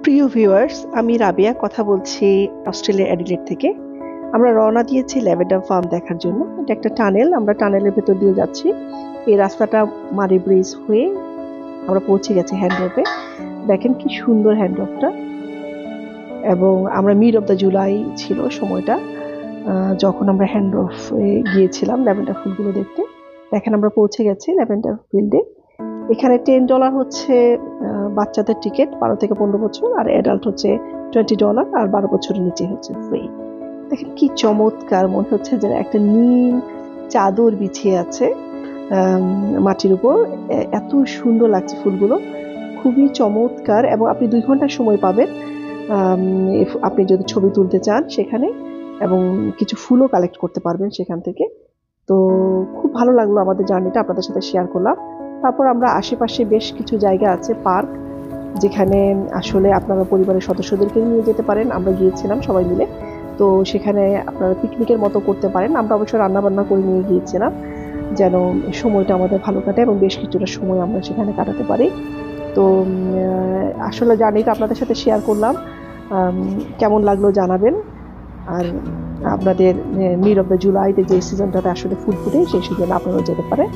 প্রিয় ভিউয়ার্স, আমি রাবিয়া কথা বলছি অস্ট্রেলিয়া অ্যাডিলেড থেকে। আমরা রওনা দিয়েছি ল্যাভেন্ডার ফার্ম দেখার জন্য। এটা একটা টানেল, আমরা টানেলের ভেতর দিয়ে যাচ্ছি। এই রাস্তাটা মারি ব্রিজ হয়ে আমরা পৌঁছে গেছি হ্যান্ডরপে। দেখেন কি সুন্দর হ্যান্ডরপটা, এবং আমরা মিড অফ দ্য জুলাই ছিল সময়টা যখন আমরা হ্যান্ডরপে গিয়েছিলাম ল্যাভেন্ডার ফুলগুলো দেখতে। দেখেন আমরা পৌঁছে গেছি ল্যাভেন্ডার ফিল্ডে। এখানে $10 হচ্ছে বাচ্চাদের টিকিট 12 থেকে 15 বছর, আর অ্যাডাল্ট হচ্ছে $20, আর 12 বছরের নিচে হচ্ছে ফ্রি। দেখেন কি চমৎকার, মনে হচ্ছে যে একটা নীল চাদর বিছিয়ে আছে মাটির উপর। এত সুন্দর লাগছে ফুলগুলো, খুবই চমৎকার। এবং আপনি 2 ঘন্টার সময় পাবেন আপনি যদি ছবি তুলতে চান সেখানে, এবং কিছু ফুলও কালেক্ট করতে পারবেন সেখান থেকে। তো খুব ভালো লাগলো আমাদের জার্নিটা, আপনাদের সাথে শেয়ার করলাম। তারপর আমরা আশেপাশে বেশ কিছু জায়গা আছে পার্ক, যেখানে আসলে আপনারা পরিবারের সদস্যদেরকে নিয়ে যেতে পারেন। আমরা গিয়েছিলাম সবাই মিলে, তো সেখানে আপনারা পিকনিকের মতো করতে পারেন। আমরা অবশ্য রান্না বান্না করে নিয়ে গিয়েছিলাম যেন সময়টা আমাদের ভালো কাটে এবং বেশ কিছুটা সময় আমরা সেখানে কাটাতে পারি। তো আসলে জার্নিটা আপনাদের সাথে শেয়ার করলাম, কেমন লাগলো জানাবেন। আর আপনাদের মিড অফ দ্য জুলাইতে যে সিজনটাতে আসলে ফুল ফুটে, সেই সিজনে আপনারাও যেতে পারেন।